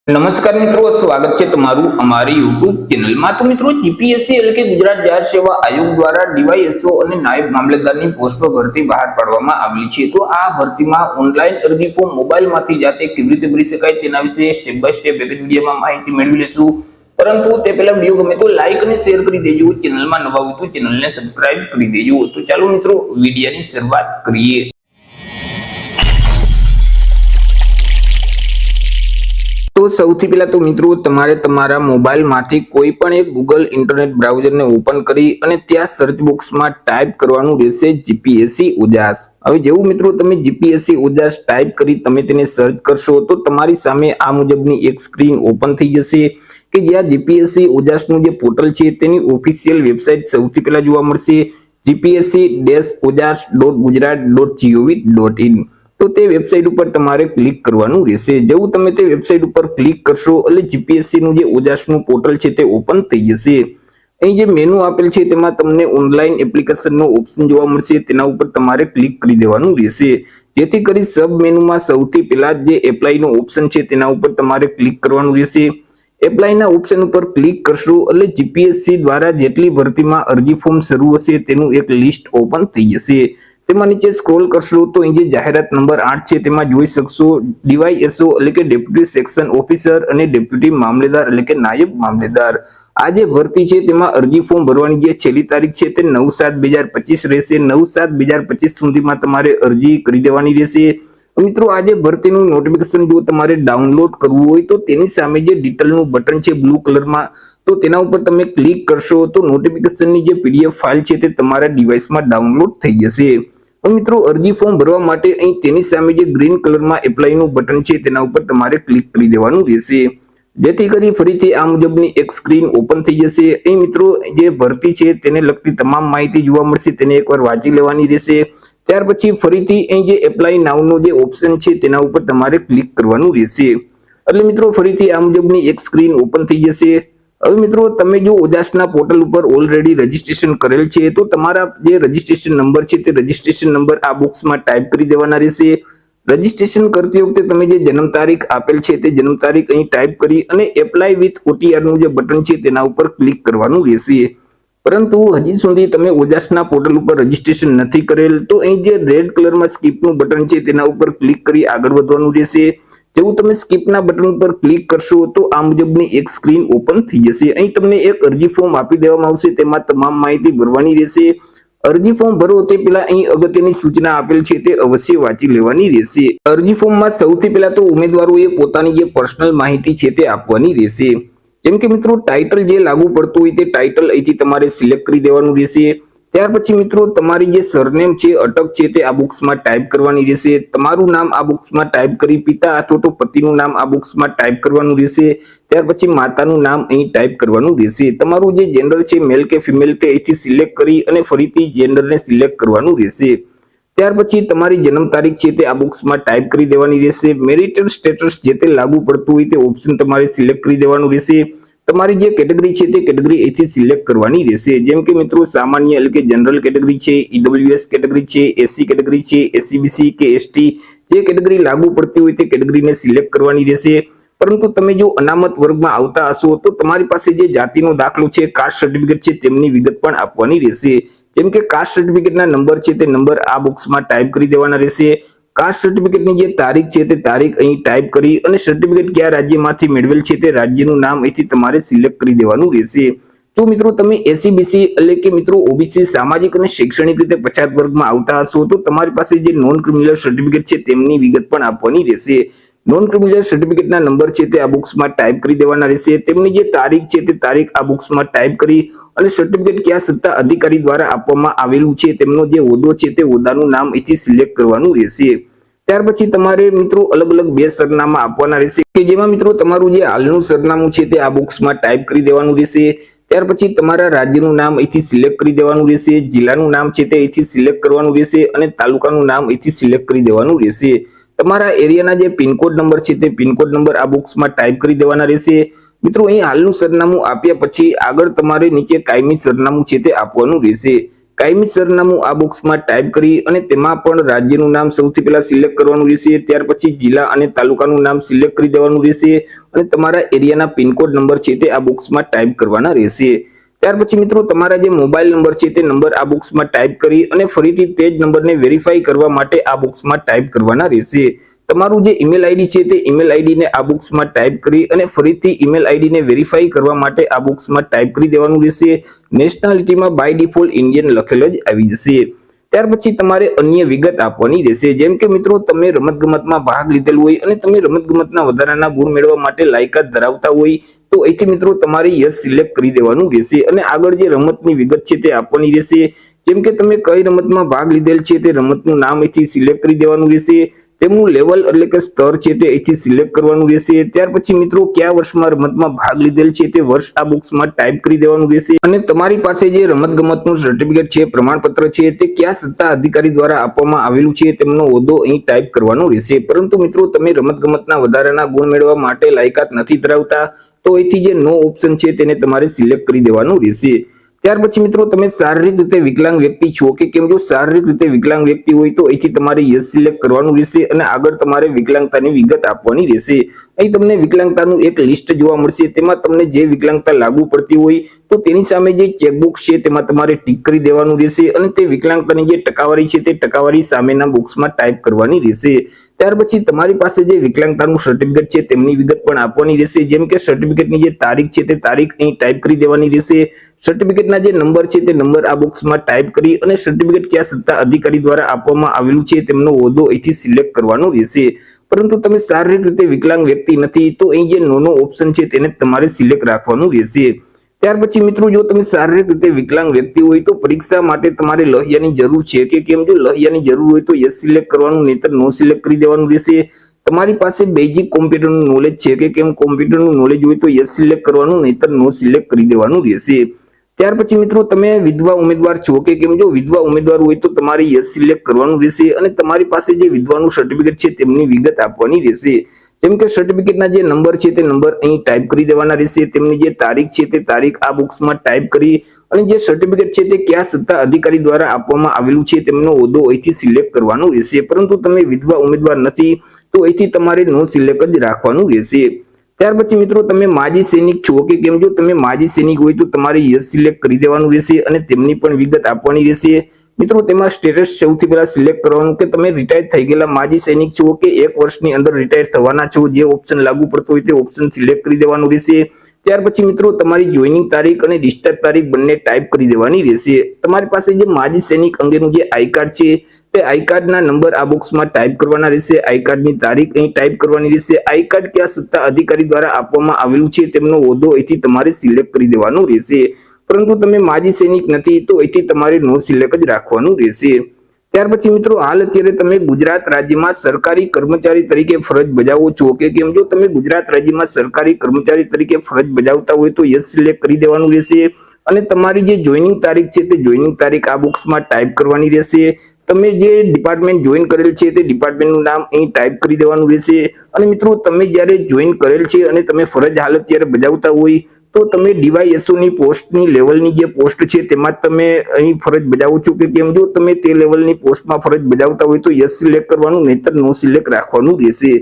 નમસ્કાર મિત્રો, સ્વાગત છે તમારું અમારી યુટ્યુબ ચેનલમાં। તો મિત્રો, જીપીએસસી એટલે કે ગુજરાત જાહેર સેવા આયોગ દ્વારા ડીવાયએસઓ અને નાયબ મામલતદારની પોસ્ટ પર ભરતી બહાર પાડવામાં આવેલી છે। તો આ ભરતીમાં ઓનલાઈન અરજી ફોર્મ મોબાઈલમાંથી જાતે કેવી રીતે ભરી શકાય તેના વિશે સ્ટેપ બાય સ્ટેપ એક વિડીયોમાં માહિતી મેળવી લેશું। પરંતુ તે પહેલા વિડીયો ગમે તો લાઈક અને શેર કરી દેજો, ચેનલમાં નવા હોય તો ચેનલને સબસ્ક્રાઇબ કરી દેજો। તો ચાલો મિત્રો, વિડીયોની શરૂઆત કરીએ। તો સૌથી પહેલા તો મિત્રો, તમારે તમારા મોબાઈલમાંથી કોઈ પણ એક ગૂગલ ઇન્ટરનેટ બ્રાઉઝરને ઓપન કરી અને ત્યાં સર્ચ બોક્સમાં ટાઈપ કરવાનું રહેશે જીપીએસસી ઓજાસ। હવે જેવું મિત્રો તમે જીપીએસસી ઓજાસ ટાઈપ કરી તમે તેને સર્ચ કરશો તો તમારી સામે આ મુજબની એક સ્ક્રીન ઓપન થઈ જશે કે જ્યાં જીપીએસસી ઓજાસનું જે પોર્ટલ છે તેની ઓફિશિયલ વેબસાઇટ સૌથી પહેલા જોવા મળશે, gpsc-ojars.gujarat.gov.in। તો તે વેબસાઇટ ઉપર તમારે ક્લિક કરવાનું રહેશે। જેવું તમે તે વેબસાઇટ ઉપર ક્લિક કરશો એટલે જીપીએસસી નું જે ઓજાસનું પોર્ટલ છે તે ઓપન થઈ જશે। અહીં જે મેનુ આપેલ છે તેમાં તમને ઓનલાઈન એપ્લિકેશનનો ઓપ્શન જોવા મળશે, તેના ઉપર તમારે ક્લિક કરી દેવાનું રહેશે, જેથી કરી સબ મેનુમાં સૌથી પહેલા જે એપ્લાયનો ઓપ્શન છે તેના ઉપર તમારે ક્લિક કરવાનું રહેશે। એપ્લાયના ઓપ્શન ઉપર ક્લિક કરશો એટલે જીપીએસસી દ્વારા જેટલી ભરતીમાં અરજી ફોર્મ શરૂ હશે તેનું એક લિસ્ટ ઓપન થઈ જશે। તેમાં નીચે સ્ક્રોલ કરશો તો અહીં જે જાહેરાત નંબર 8 છે તેમાં જોઈ શકશો ડીવાયએસઓ એટલે કે ડેપ્યુટી સેક્શન ઓફિસર અને ડેપ્યુટી મામલેદાર એટલે કે નાયબ મામલેદાર। આ જે ભરતી છે તેમાં અરજી ફોર્મ ભરવાની જે છેલ્લી તારીખ છે તે 9/7/2025 રહેશે। 9/7/2025 સુધીમાં તમારે અરજી કરી દેવાની રહેશે। મિત્રો, આ જે ભરતીનું નોટિફિકેશન જો તમારે ડાઉનલોડ કરવું હોય તો તેની સામે જે ડિટેલનું બટન છે બ્લુ કલરમાં, તો તેના ઉપર તમે ક્લિક કરશો તો નોટિફિકેશનની જે પીડીએફ ફાઇલ છે તે તમારા ડિવાઇસમાં ડાઉનલોડ થઈ જશે। મિત્રો, અરજી ફોર્મ ભરવા માટે અહીં તેની સામે જે ગ્રીન કલરમાં એપ્લાયનું બટન છે તેના ઉપર તમારે ક્લિક કરી દેવાનું રહેશે, જેથી કરી ફરીથી આ મુજબની એક સ્ક્રીન ઓપન થઈ જશે। અહીં મિત્રો જે ભરતી છે તેને લગતી તમામ માહિતી જોવા મળશે, તેને એકવાર વાંચી લેવાની રહેશે। ત્યાર પછી ફરીથી અહીં જે એપ્લાય નાઉનો જે ઓપ્શન છે તેના ઉપર તમારે ક્લિક કરવાનું રહેશે, એટલે મિત્રો ફરીથી આ મુજબની એક સ્ક્રીન ઓપન થઈ જશે। હવે મિત્રો, તમે જો ઓજાસના પોર્ટલ ઉપર ઓલરેડી રજીસ્ટ્રેશન કરેલ છે તો તમારા જે રજીસ્ટ્રેશન નંબર છે તે રજીસ્ટ્રેશન નંબર આ બોક્સમાં ટાઈપ કરી દેવાના રહેશે। રજીસ્ટ્રેશન કરતી વખતે તમે જે જન્મ તારીખ આપેલ છે તે જન્મ તારીખ અહીં ટાઈપ કરી અને એપ્લાય વિથ ઓટીઆર નું જે બટન છે તેના ઉપર ક્લિક કરવાનું રહેશે। પરંતુ હજી સુધી તમે ઓજાસના પોર્ટલ ઉપર રજીસ્ટ્રેશન નથી કરેલ તો અહીં જે રેડ કલરમાં સ્કીપનું બટન છે તેના ઉપર ક્લિક કરી આગળ વધવાનું રહેશે। જેવું તમે સ્કીપના બટન ઉપર ક્લિક કરશો તો આ મુજબની એક સ્ક્રીન ઓપન થઈ જશે। અહીં તમને એક અરજી ફોર્મ આપી દેવામાં આવશે, તેમાં તમામ માહિતી ભરવાની રહેશે। અરજી ફોર્મ ભરો તે પહેલા અહીં અગત્યની સૂચના આપેલ છે તે અવશ્ય વાંચી લેવાની રહેશે। અરજી ફોર્મમાં સૌથી પહેલા તો ઉમેદવારોએ પોતાની જે પર્સનલ માહિતી છે તે આપવાની રહેશે, જેમ કે મિત્રો ટાઇટલ જે લાગુ પડતું હોય તે ટાઇટલ અહીંથી તમારે સિલેક્ટ કરી દેવાનું રહેશે। ત્યાર પછી મિત્રો તમારી જે સરનેમ છે, અટક છે તે આ બોક્સમાં ટાઈપ કરવાની રહેશે। તમારું નામ આ બોક્સમાં ટાઈપ કરી પિતા અથવા તો પતિનું નામ આ બોક્સમાં ટાઈપ કરવાનું રહેશે। ત્યાર પછી માતાનું નામ અહીં ટાઈપ કરવાનું રહેશે। તમારું જે જેન્ડર છે મેલ કે ફિમેલ તે અહીંથી સિલેક્ટ કરી અને ફરીથી જેન્ડરને સિલેક્ટ કરવાનું રહેશે। ત્યાર પછી તમારી જન્મ તારીખ છે તે આ બોક્સમાં ટાઈપ કરી દેવાની રહેશે। મેરિટલ સ્ટેટસ જે તે લાગુ પડતું હોય તે ઓપ્શન તમારે સિલેક્ટ કરી દેવાનું રહેશે। તમારી જે કેટેગરી છે તે કેટેગરી અહીંથી સિલેક્ટ કરવાની રહેશે, જેમ કે મિત્રો સામાન્ય એટલે કે જનરલ કેટેગરી છે, ઈડબ્લ્યુએસ કેટેગરી છે, એસસી કેટેગરી છે, એસસીબીસી કે એસટી જે કેટેગરી લાગુ પડતી હોય તે કેટેગરીને સિલેક્ટ કરવાની રહેશે। પરંતુ તમે જો અનામત વર્ગમાં આવતા હશો તો તમારી પાસે જે જાતિનો દાખલો છે, કાસ્ટ સર્ટિફિકેટ છે તેમની વિગત પણ આપવાની રહેશે, જેમ કે કાસ્ટ સર્ટિફિકેટના નંબર છે તે નંબર આ બોક્સમાં ટાઈપ કરી દેવાના રહેશે। કાસ્ટ સર્ટિફિકેટની જે તારીખ છે તે તારીખ અહીં ટાઈપ કરી અને સર્ટિફિકેટ કયા રાજ્યમાંથી મેળવેલ છે તે રાજ્યનું નામ અહીંથી તમારે સિલેક્ટ કરી દેવાનું રહેશે। જો મિત્રો તમે એસસીબીસી એટલે કે મિત્રો ઓબીસી સામાજિક અને શૈક્ષણિક રીતે પછાત વર્ગમાં આવતા હશો તો તમારી પાસે જે નોન ક્રિમિનલ સર્ટિફિકેટ છે તેમની વિગત પણ આપવાની રહેશે। નોન ક્રિમિનલ સર્ટિફિકેટના નંબર છે તે આ બોક્સમાં ટાઈપ કરી દેવાના રહેશે। તેમની જે તારીખ છે તે તારીખ આ બોક્સમાં ટાઈપ કરી અને સર્ટિફિકેટ કયા સત્તા અધિકારી દ્વારા આપવામાં આવેલું છે તેમનો જે હોદ્દો છે તે હોદ્દાનું નામ અહીંથી સિલેક્ટ કરવાનું રહેશે। ત્યાર પછી તમારે મિત્રો અલગ અલગ બે સરનામા આપવાના રહેશે કે જેમાં મિત્રો તમારું જે હાલનું સરનામું છે તે આ બોક્સમાં ટાઈપ કરી દેવાનું રહેશે। ત્યાર પછી તમારા રાજ્યનું નામ અહીંથી સિલેક્ટ કરી દેવાનું રહેશે, જિલ્લાનું નામ છે તે અહીંથી સિલેક્ટ કરવાનું રહેશે અને તાલુકાનું નામ અહીંથી સિલેક્ટ કરી દેવાનું રહેશે। તમારા એરિયાના જે પિનકોડ નંબર છે તે પિનકોડ નંબર આ બોક્સમાં ટાઈપ કરી દેવાના રહેશે। મિત્રો અહીં હાલનું સરનામું આપ્યા પછી આગળ તમારે નીચે કાયમી સરનામું છે તે આપવાનું રહેશે। કાયમી સરનામું આ બોક્સમાં ટાઈપ કરી અને તેમાં પણ રાજ્યનું નામ સૌથી પહેલા સિલેક્ટ કરવાનું રહેશે। ત્યાર પછી જિલ્લા અને તાલુકાનું નામ સિલેક્ટ કરી દેવાનું રહેશે અને તમારા એરિયાના પિનકોડ નંબર છે તે આ બોક્સમાં ટાઈપ કરવાના રહેશે। ત્યાર પછી મિત્રો તમારા જે મોબાઈલ નંબર છે તે નંબર આ બોક્સમાં ટાઈપ કરી અને ફરીથી તે જ નંબરને વેરીફાઈ કરવા માટે આ બોક્સમાં ટાઈપ કરવાના રહેશે। તમારું જે ઈમેલ આઈડી છે તે ઈમેલ આઈડીને આ બોક્સમાં ટાઈપ કરી અને ફરીથી ઈમેલ આઈડીને વેરીફાઈ કરવા માટે આ બોક્સમાં ટાઈપ કરી દેવાનું રહેશે। નેશનાલિટીમાં બાય ડિફોલ્ટ ઇન્ડિયન લખેલ જ આવી જશે। ત્યાર પછી તમારે અન્ય વિગત આપવાની રહેશે, જેમ કે મિત્રો તમે રમતગમતમાં ભાગ લીધેલ હોય અને તમે રમતગમતના વધારાના ગુણ મેળવવા માટે લાયકાત ધરાવતા હોય તો અહીંથી મિત્રો તમારે યસ સિલેક્ટ કરી દેવાનું રહેશે અને આગળ જે રમતની વિગત છે તે આપવાની રહેશે, જેમ કે તમે કઈ રમતમાં ભાગ લીધેલ છે તે રમતનું નામ અહીંથી સિલેક્ટ કરી દેવાનું રહેશે। તેમનું લેવલ એટલે કે સ્તર છે તે અહીંથી સિલેક્ટ કરવાનું રહેશે। ત્યાર પછી મિત્રો કયા વર્ષમાં રમતમાં ભાગ લીધેલ છે તે વર્ષ આ બોક્સમાં ટાઈપ કરી દેવાનું રહેશે અને તમારી પાસે જે રમતગમતનું સર્ટિફિકેટ છે, પ્રમાણપત્ર છે તે કયા સત્તા અધિકારી દ્વારા આપવામાં આવેલું છે તેમનો હોદ્દો અહીં ટાઈપ કરવાનો રહેશે। પરંતુ મિત્રો તમે રમતગમતના વધારાના ગુણ મેળવવા માટે લાયકાત નથી ધરાવતા તો અહીંથી જે નો ઓપ્શન છે તેને તમારે સિલેક્ટ કરી દેવાનું રહેશે। ત્યાર પછી મિત્રો તમે શારીરિક રીતે વિકલાંગ વ્યક્તિ છો કે કેમ? જો શારીરિક રીતે વિકલાંગ વ્યક્તિ હોય તો અહીંથી તમારે યસ સિલેક્ટ કરવાનું રહેશે અને આગળ તમારે વિકલાંગતાની વિગત આપવાની રહેશે। અહીં તમને વિકલાંગતાનું એક લિસ્ટ જોવા મળશે, તેમાં તમને જે વિકલાંગતા લાગુ પડતી હોય તો તેની સામે જે ચેકબોક્સ છે તેમાં તમારે ટીક કરી દેવાનું રહેશે અને તે વિકલાંગતાની જે ટકાવારી છે તે ટકાવારી સામેના બોક્સમાં ટાઈપ કરવાની રહેશે। ત્યાર પછી તમારી પાસે જે વિકલાંગતાનું સર્ટિફિકેટ છે તેમની વિગત પણ આપવાની રહેશે, જેમ કે સર્ટિફિકેટની જે તારીખ છે તે તારીખ અહીં ટાઈપ કરી દેવાની રહેશે। સર્ટિફિકેટના જે નંબર છે તે નંબર આ બોક્સમાં ટાઈપ કરી અને સર્ટિફિકેટ કયા સત્તા અધિકારી દ્વારા આપવામાં આવેલું છે તેમનો હોદ્દો અહીંથી સિલેક્ટ કરવાનો રહેશે। પરંતુ તમે શારીરિક રીતે વિકલાંગ વ્યક્તિ નથી તો અહીં જે નો ઓપ્શન છે તેને તમારે સિલેક્ટ રાખવાનું રહેશે। ત્યાર પછી મિત્રો જો તમે શારીરિક રીતે વિકલાંગ વ્યક્તિ હોય તો પરીક્ષા માટે તમારે લોહિયાની જરૂર છે કે કેમ? જો લોહિયાની જરૂર હોય તો યસ સિલેક્ટ કરવાનું, નહીતર નો સિલેક્ટ કરી દેવાનું રહેશે। તમારી પાસે બેઝિક કોમ્પ્યુટરનું નોલેજ છે કે કેમ? કોમ્પ્યુટરનું નોલેજ હોય તો યસ સિલેક્ટ કરવાનું, નહીતર નો સિલેક્ટ કરી દેવાનું રહેશે। ત્યાર પછી મિત્રો તમે વિધવા ઉમેદવાર છો કે કેમ? જો વિધવા ઉમેદવાર હોય તો તમારે યસ સિલેક્ટ કરવાનું રહેશે અને તમારી પાસે જે વિધવાનું સર્ટિફિકેટ છે તેમની વિગત આપવાની રહેશે, જેમ કે સર્ટિફિકેટના જે નંબર છે તે નંબર અહીં ટાઈપ કરી દેવાના રહેશે। તેમની જે તારીખ છે તે તારીખ આ બોક્સમાં ટાઈપ કરી અને જે સર્ટિફિકેટ છે તે કયા સત્તા અધિકારી દ્વારા આપવામાં આવેલું છે તેમનો હોદ્દો અહીંથી સિલેક્ટ કરવાનો રહેશે। પરંતુ તમે વિધવા ઉમેદવાર નથી તો અહીંથી તમારે નો સિલેક્ટ જ રાખવાનું રહેશે। ત્યાર પછી મિત્રો તમે માજી સૈનિક છો કે કેમ? જો તમે માજી સૈનિક હોય તો તમારે યસ સિલેક્ટ કરી દેવાનું રહેશે અને તેમની પણ વિગત આપવાની રહેશે। મિત્રો તેમાં સ્ટેટસ સૌથી પહેલા સિલેક્ટ કરવાનું કે તમે રિટાયર થઈ ગયેલા માજી સૈનિક છો કે 1 વર્ષની અંદર રિટાયર થવાના છો, જે ઓપ્શન લાગુ પડતો હોય તે ઓપ્શન સિલેક્ટ કરી દેવાનું રહેશે। ત્યાર પછી મિત્રો તમારી જોઈનિંગ તારીખ અને ડિસ્ચાર્જ તારીખ બંને ટાઈપ કરી દેવાની રહેશે। તમારી પાસે જે માજી સૈનિક અંગેનું જે આઈ કાર્ડ છે તે આઈ કાર્ડના નંબર આ બોક્સમાં ટાઈપ કરવાના રહેશે। આઈ કાર્ડની તારીખ અહીં ટાઈપ કરવાની રહેશે। આઈ કાર્ડ કયા સત્તા અધિકારી દ્વારા આપવામાં આવેલું છે તેમનો હોદ્દો અહીંથી તમારે સિલેક્ટ કરી દેવાનું રહેશે। પરંતુ તમે માજી સૈનિક નથી તો અહીંથી તમારે નો સિલેક્ટ જ રાખવાનું રહેશે। ત્યાર પછી મિત્રો હાલ અત્યારે તમે ગુજરાત રાજ્યમાં સરકારી કર્મચારી તરીકે ફરજ બજાવો છો કે કેમ? જો તમે ગુજરાત રાજ્યમાં સરકારી કર્મચારી તરીકે ફરજ બજાવતા હોય તો યસ સિલેક્ટ કરી દેવાનું રહેશે અને તમારી જે જોઈનિંગ તારીખ છે તે જોઈનિંગ તારીખ આ બોક્સમાં ટાઈપ કરવાની રહેશે। તમે જે ડિપાર્ટમેન્ટ જોઈન કરેલ છે તે ડિપાર્ટમેન્ટનું નામ અહીં ટાઈપ કરી દેવાનું રહેશે અને મિત્રો તમે જ્યારે જોઈન કરેલ છે અને તમે ફરજ હાલ અત્યારે બજાવતા હોય તો તમે ડીવાયએસઓ ની પોસ્ટની લેવલની જે પોસ્ટ છે તેમાં તમે અહીં ફરજ બજાવો છો કે કેમ? જો તમે તે લેવલની પોસ્ટમાં ફરજ બજાવતા હોય તો યસ સિલેક્ટ કરવાનું, નહીતર નો સિલેક્ટ રાખવાનું રહેશે।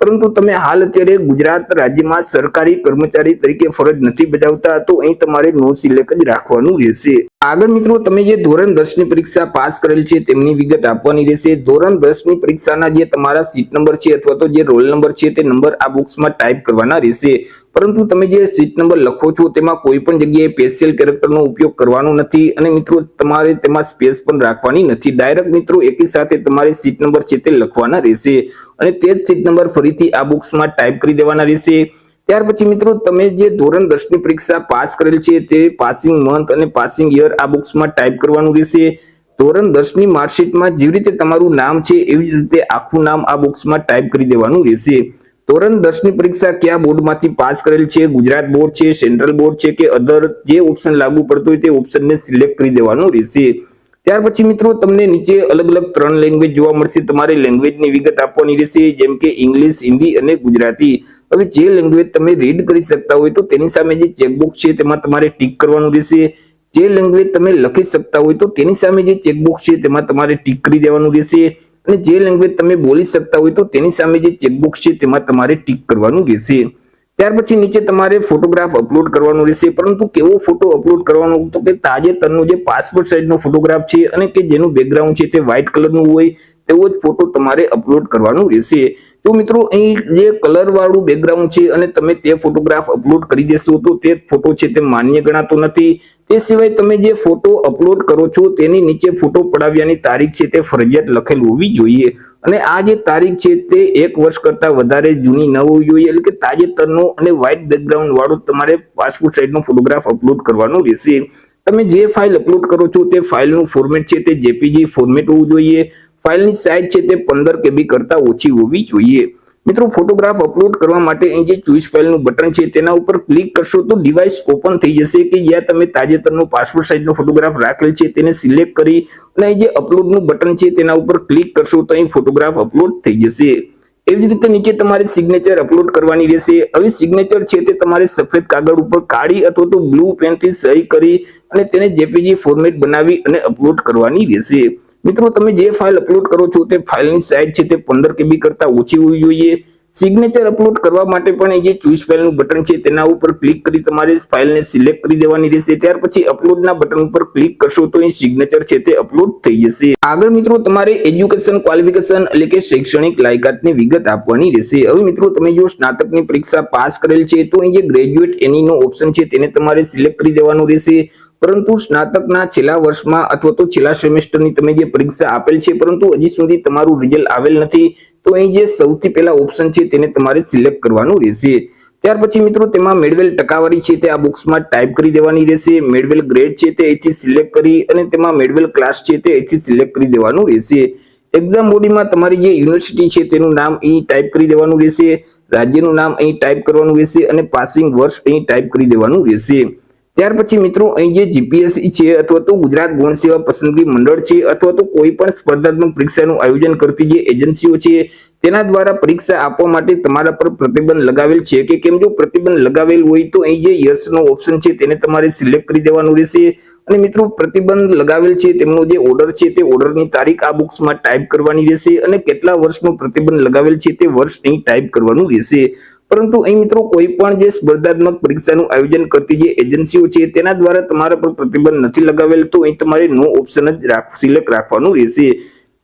પરંતુ તમે હાલ અત્યારે ગુજરાત રાજ્યમાં સરકારી કર્મચારી તરીકે ફરજ નથી બજાવતા તો અહીં તમારે નો સિલેક્ટ જ રાખવાનું રહેશે। આગળ મિત્રો તમે જે ધોરણ 10 ની પરીક્ષા પાસ કરેલ છે તેમની વિગત આપવાની રહેશે। ધોરણ 10 ની પરીક્ષાના જે તમારા સીટ નંબર છે અથવા તો જે રોલ નંબર છે તે નંબર આ બોક્સમાં ટાઈપ કરવાના રહેશે। પરંતુ તમે જે સીટ નંબર લખો છો તેમાં કોઈ પણ જગ્યાએ સ્પેશિયલ કેરેક્ટરનો ઉપયોગ કરવાનો નથી અને મિત્રો તમારે તેમાં સ્પેસ પણ રાખવાની નથી। ડાયરેક્ટ મિત્રો એકી સાથે તમારે સીટ નંબર છે તે લખવાના રહેશે અને તે જ સીટ નંબર ફરીથી આ બોક્સમાં ટાઈપ કરી દેવાના રહેશે। ત્યાર પછી મિત્રો તમે જે ધોરણ 10 ની પરીક્ષા પાસ કરેલ છે તે પાસિંગ મંથ અને પાસિંગ યર આ બોક્સમાં ટાઈપ કરવાનું રહેશે। ધોરણ 10 ની માર્કશીટમાં જેવી રીતે તમારું નામ છે એવી જ રીતે આખું નામ આ બોક્સમાં ટાઈપ કરી દેવાનું રહેશે। ધોરણ 10 ની પરીક્ષા કયા બોર્ડમાંથી પાસ કરેલ છે? ગુજરાત બોર્ડ છે, સેન્ટ્રલ બોર્ડ છે કે અધર, જે ઓપ્શન લાગુ પડતો હોય તે ઓપ્શનને સિલેક્ટ કરી દેવાનું રહેશે। ત્યાર પછી મિત્રો તમને નીચે અલગ અલગ 3 લેંગ્વેજ જોવા મળશે, તમારે લેંગ્વેજની વિગત આપવાની રહેશે, જેમ કે ઇંગ્લિશ, હિન્દી અને ગુજરાતી। હવે જે લેંગ્વેજ તમે રીડ કરી શકતા હોય તો તેની સામે જે ચેકબોક્સ છે તેમાં તમારે ટિક કરવાનું રહેશે। જે લેંગ્વેજ તમે લખી શકતા હોય તો તેની સામે જે ચેકબોક્સ છે તેમાં તમારે ટીક કરી દેવાનું રહેશે, અને જે લેંગ્વેજ તમે બોલી શકતા હોય તો તેની સામે જે ચેકબોક્સ છે તેમાં તમારે ટીક કરવાનું રહેશે। ત્યાર પછી નીચે તમારે ફોટોગ્રાફ અપલોડ કરવાનો રહેશે, પરંતુ કેવો ફોટો અપલોડ કરવાનો તો કે તાજેતરનો જે પાસપોર્ટ સાઇઝનો ફોટોગ્રાફ છે અને કે જેનું બેકગ્રાઉન્ડ છે તે વ્હાઇટ કલરનું હોય તેવો જ ફોટો તમારે અપલોડ કરવાનો રહેશે। તો મિત્રો અહીં જે કલર વાળું બેકગ્રાઉન્ડ છે અને તમે તે ફોટોગ્રાફ અપલોડ કરી દેશો તો તે ફોટો છે તે માન્ય ગણાતો નથી। તે સિવાય તમે જે ફોટો અપલોડ કરો છો તેની નીચે ફોટો પડાવ્યાની તારીખ છે તે ફરજિયાત લખેલ હોવી જોઈએ, અને આ જે તારીખ છે તે 1 વર્ષ કરતા વધારે જૂની ન હોવી જોઈએ, એટલે કે તાજેતરનો અને વ્હાઇટ બેકગ્રાઉન્ડ વાળો તમારે પાસપોર્ટ સાઇઝનો ફોટોગ્રાફ અપલોડ કરવાનો રહેશે। તમે જે ફાઇલ અપલોડ કરો છો તે ફાઇલનું ફોર્મેટ છે તે જેપીજી ફોર્મેટ હોવું જોઈએ। ફાઇલની સાઇઝ છે તે 15 KB કરતા ઓછી હોવી જોઈએ। મિત્રો ફોટોગ્રાફ અપલોડ કરવા માટે અહીં જે ચોઇસ ફાઇલનું બટન છે તેના ઉપર ક્લિક કરશો તો ડિવાઇસ ઓપન થઈ જશે કે જ્યાં તમે તાજેતરનો પાસપોર્ટ સાઇઝનો ફોટોગ્રાફ રાખેલ છે તેને સિલેક્ટ કરી અને અહીં જે અપલોડનું બટન છે તેના ઉપર ક્લિક કરશો તો અહીં ફોટોગ્રાફ અપલોડ થઈ જશે। એવી જ રીતે નીચે તમારે સિગ્નેચર અપલોડ કરવાની રહેશે। હવે સિગ્નેચર છે તે તમારે સફેદ કાગળ ઉપર કાળી અથવા તો બ્લુ પેનથી સહી કરી અને તેને જેપીજી ફોર્મેટ બનાવી અને અપલોડ કરવાની રહેશે। મિત્રો તમે જે ફાઇલ અપલોડ કરો છો તે ફાઇલની સાઇઝ છે તે 15 KB કરતા ઓછી હોવી જોઈએ। સિગ્નેચર અપલોડ કરવા માટે પણ અહીં જે ચોઇસ ફાઇલનું બટન છે તેના ઉપર ક્લિક કરી તમારે ફાઇલને સિલેક્ટ કરી દેવાની રહેશે। ત્યાર પછી અપલોડના બટન ઉપર ક્લિક કરશો તો અહીં સિગ્નેચર છે તે અપલોડ થઈ જશે। આગળ મિત્રો તમારે એજ્યુકેશન ક્વોલિફિકેશન એટલે કે શૈક્ષણિક લાયકાતની વિગત આપવાની રહેશે। હવે મિત્રો તમે જો સ્નાતકની પરીક્ષા પાસ કરેલ છે તો અહીં જે ગ્રેજ્યુએટ એનીનો ઓપ્શન છે તેને તમારે સિલેક્ટ કરી દેવાનું રહેશે। પરંતુ સ્નાતકના છેલ્લા વર્ષમાં અથવા તો છેલ્લા સેમેસ્ટરની તમે જે પરીક્ષા આપેલ છે પરંતુ હજી સુધી તમારું રિઝલ્ટ આવેલ નથી તો અહીં જે સૌથી પહેલા ઓપ્શન છે તેને તમારે સિલેક્ટ કરવાનું રહેશે। ત્યાર પછી મિત્રો તેમાં મેળવેલ ટકાવારી છે તે આ બોક્સમાં ટાઈપ કરી દેવાની રહેશે। મેળવેલ ગ્રેડ છે તે અહીંથી સિલેક્ટ કરી અને તેમાં મેળવેલ ક્લાસ છે તે અહીંથી સિલેક્ટ કરી દેવાનું રહેશે। એક્ઝામ બોડીમાં તમારી જે યુનિવર્સિટી છે તેનું નામ અહીં ટાઈપ કરી દેવાનું રહેશે, રાજ્યનું નામ અહીં ટાઈપ કરવાનું રહેશે અને પાસિંગ વર્ષ અહીં ટાઈપ કરી દેવાનું રહેશે। ત્યાર પછી મિત્રો અહીં જે જીપીએસસી છે અથવા તો ગુજરાત ગૌણ સેવા પસંદગી મંડળ છે અથવા તો કોઈ પણ સ્પર્ધાત્મક પરીક્ષાનું આયોજન કરતી જે એજન્સીઓ છે તેના દ્વારા પરીક્ષા આપવા માટે તમારા પર પ્રતિબંધ લગાવેલ છે કે કેમ, જો પ્રતિબંધ લગાવેલ હોય તો અહીં જે યસ નો ઓપ્શન છે તેને તમારે સિલેક્ટ કરી દેવાનું રહેશે। અને મિત્રો પ્રતિબંધ લગાવેલ છે તેમનો જે ઓર્ડર છે તે ઓર્ડરની તારીખ આ બોક્સમાં ટાઈપ કરવાની રહેશે અને કેટલા વર્ષનો પ્રતિબંધ લગાવેલ છે તે વર્ષ અહીં ટાઈપ કરવાનું રહેશે। પરંતુ અહીં મિત્રો કોઈ પણ જે સ્પર્ધાત્મક પરીક્ષાનું આયોજન કરતી જે એજન્સીઓ છે તેના દ્વારા તમારા પર પ્રતિબંધ નથી લગાવેલ તો અહીં તમારે નો ઓપ્શન જ સિલેક્ટ રાખવાનું રહેશે।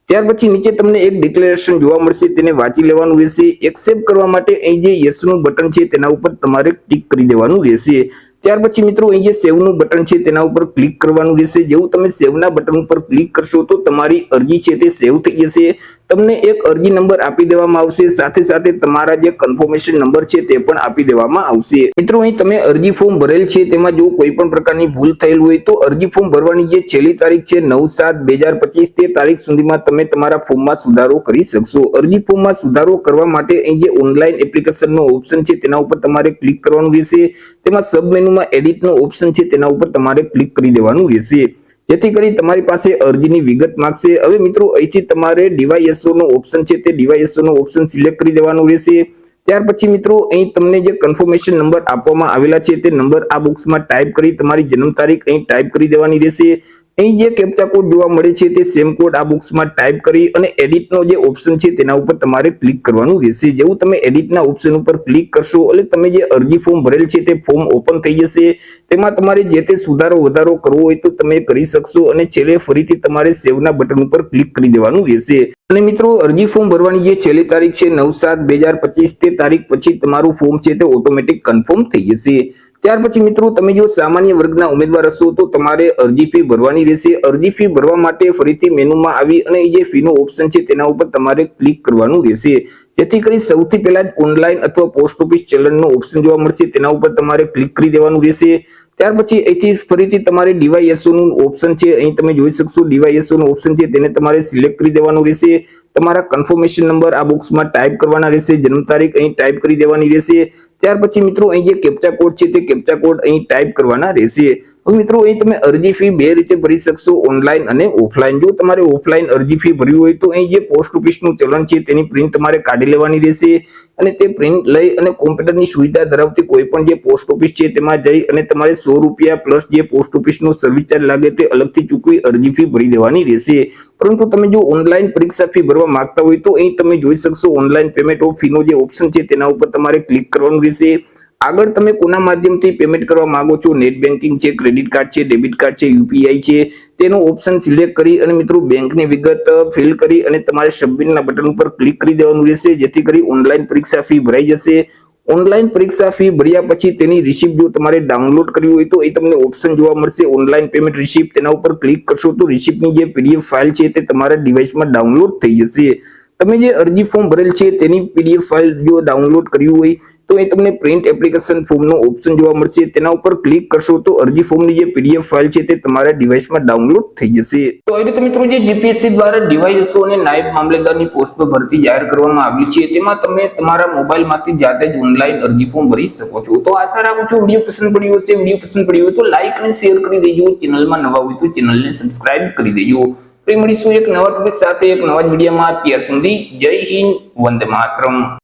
ત્યાર પછી નીચે તમને એક ડિક્લેરેશન જોવા મળશે તેને વાંચી લેવાનું રહેશે। એક્સેપ્ટ કરવા માટે અહીં જે યસ નું બટન છે તેના ઉપર તમારે ક્લિક કરી દેવાનું રહેશે। ત્યાર પછી મિત્રો અહીં જે સેવ નું બટન છે તેના ઉપર ક્લિક કરવાનું રહેશે। જેવું તમે સેવ ના બટન ઉપર ક્લિક કરશો તો તમારી અરજી છે તે સેવ થઈ જશે। તમને એક અરજી નંબર આપી દેવામાં આવશે, સાથે સાથે તમારા જે કન્ફર્મેશન નંબર છે તે પણ આપી દેવામાં આવશે। મિત્રો અહીં તમે અરજી ફોર્મ ભરેલ છે તેમાં જો કોઈ પણ પ્રકારની ભૂલ થયેલ હોય તો અરજી ફોર્મ ભરવાની જે છેલ્લી તારીખ છે 9/7/2025 તે તારીખ સુધીમાં તમે તમારા ફોર્મમાં સુધારો કરી શકશો। અરજી ફોર્મમાં સુધારો કરવા માટે અહીં જે ઓનલાઈન એપ્લિકેશનનો ઓપ્શન છે તેના ઉપર તમારે ક્લિક કરવાનું રહેશે। તેમાં સબ મેનુમાં એડિટનો ઓપ્શન છે તેના ઉપર તમારે ક્લિક કરી દેવાનું રહેશે, જેથી કરી તમારી પાસે અરજીની વિગત માંગશે। હવે મિત્રો અહીંથી તમારે ડીવાયએસઓ નો ઓપ્શન છે તે ડીવાયએસઓ નો ઓપ્શન સિલેક્ટ કરી દેવાનું રહેશે। ત્યાર પછી મિત્રો અહીં તમને જે કન્ફર્મેશન નંબર આપવામાં આવેલા છે તે નંબર આ બોક્સમાં ટાઈપ કરી તમારી જન્મ તારીખ અહીં ટાઈપ કરી દેવાની રહેશે। અહીં જે કેપ્ચા કોડ જોવા મળે છે તે સેમ કોડ આ બોક્સમાં ટાઈપ કરી અને એડિટનો જે ઓપ્શન છે તેના ઉપર તમારે ક્લિક કરવાનું રહેશે। જેવું તમે એડિટના ઓપ્શન ઉપર ક્લિક કરશો એટલે તમે જે અરજી ફોર્મ ભરેલ છે તે ફોર્મ ઓપન થઈ જશે। તેમાં તમારે જે તે સુધારો વધારો કરવો હોય તો તમે કરી શકશો અને છેલ્લે ફરીથી તમારે સેવના બટન ઉપર ક્લિક કરી દેવાનું રહેશે। અને મિત્રો અરજી ફોર્મ ભરવાની જે છેલ્લી તારીખ છે 9/7/2025 તે તારીખ પછી તમારું ફોર્મ છે તે ઓટોમેટિક કન્ફર્મ થઈ જશે। ત્યાર પછી મિત્રો તમે જો સામાન્ય વર્ગના ઉમેદવાર હશો તો તમારે અરજી ફી ભરવાની રહેશે। અરજી ફી ભરવા માટે ફરીથી મેનુમાં આવી અને જે ફીનો ઓપ્શન છે તેના ઉપર તમારે ક્લિક કરવાનું રહેશે, જેથી કરી સૌથી પહેલા જ ઓનલાઈન અથવા પોસ્ટ ઓફિસ ચલણનો ઓપ્શન જોવા મળશે તેના ઉપર તમારે ક્લિક કરી દેવાનું રહેશે। ત્યાર પછી અહીંથી ફરીથી તમારે ડીવાયએસઓ નું ઓપ્શન છે અહીં તમે જોઈ શકશો ડીવાયએસઓ નું ઓપ્શન છે તેને તમારે સિલેક્ટ કરી દેવાનું રહેશે। તમારા કન્ફર્મેશન નંબર આ બોક્સમાં ટાઈપ કરવાના રહેશે, જન્મ તારીખ અહીં ટાઈપ કરી દેવાની રહેશે। ત્યાર પછી મિત્રો અહીં જે કેપ્ચા કોડ છે તે કેપ્ચા કોડ અહીં ટાઈપ કરવાના રહેશે। હવે મિત્રો અહીં તમે અરજી ફી બે રીતે ભરી શકશો, ઓનલાઈન અને ઓફલાઈન. જો તમારે ઓફલાઈન અરજી ફી ભરવી હોય તો અહીં જે પોસ્ટ ઓફિસનું ચલણ છે તેની પ્રિન્ટ તમારે કાઢી લેવાની રહેશે અને તે પ્રિન્ટ લઈ અને કોમ્પ્યુટરની સુવિધા ધરાવતી કોઈ પણ જે પોસ્ટ ઓફિસ છે તેમાં જઈ અને તમારે ₹100 પ્લસ જે પોસ્ટ ઓફિસનો સર્વિસ ચાર્જ લાગે તે અલગથી ચૂકવી અરજી ફી ભરી દેવાની રહેશે. પરંતુ તમે જો ઓનલાઈન પરીક્ષા ફી ભરવા માંગતા હોય તો અહીં તમે જોઈ શકશો ઓનલાઈન પેમેન્ટ ઓફ ફીનો જે ઓપ્શન છે તેના ઉપર તમારે ક્લિક કરવાનું રહેશે. આગળ તમે કોના માધ્યમથી પેમેન્ટ કરવા માંગો છો, નેટ બેન્કિંગ છે, ક્રેડિટ કાર્ડ છે, ડેબિટ કાર્ડ છે, યુપીઆઈ છે, તેનો ઓપ્શન સિલેક્ટ કરી અને મિત્રો બેંકની વિગત ફિલ કરી અને તમારે સબમિટના બટન ઉપર ક્લિક કરી દેવાનું રહેશે, જેથી કરી ઓનલાઈન પરીક્ષા ફી ભરાઈ જશે. ઓનલાઈન પરીક્ષા ફી ભર્યા પછી તેની રિસિપ્ટ જો તમારે ડાઉનલોડ કરવી હોય તો એ તમને ઓપ્શન જોવા મળશે ઓનલાઈન પેમેન્ટ રિસિપ્ટ. તેના ઉપર ક્લિક કરશો તો રિસિપ્ટની જે પીડીએફ ફાઇલ છે તે તમારા ડિવાઇસમાં ડાઉનલોડ થઈ જશે. તમે જે અરજી ફોર્મ ભરેલ છે તેની પીડીએફ ફાઇલ જો ડાઉનલોડ કરવી હોય તો એ તમને પ્રિન્ટ એપ્લિકેશન ફોર્મનો ઓપ્શન જોવા મળશે. તેના ઉપર ક્લિક કરશો તો અરજી ફોર્મની જે પીડીએફ ફાઇલ છે તે તમારા ડિવાઇસમાં ડાઉનલોડ થઈ જશે. તો એ રીતે મિત્રો જે જીપીએસસી દ્વારા ડીવાયએસઓ અને નાયબ મામલેદારની પોસ્ટ પર ભરતી જાહેર કરવામાં આવી છે તેમાં તમે તમારા મોબાઈલમાંથી જાતે જ ઓનલાઈન અરજી ફોર્મ ભરી શકો છો. તો આશા રાખું છું વિડીયો પસંદ પડ્યો હશે. વિડીયો પસંદ પડ્યો હોય તો લાઈક અને શેર કરી દેજો. ચેનલમાં નવા હોય તો ચેનલને સબસ્ક્રાઇબ કરી દેજો. ફરી મળીશું એક નવા ટોપિક સાથે એક નવા જ વિડીયોમાં. ત્યાર સુધી જય હિન્દ, વંદે માતરમ.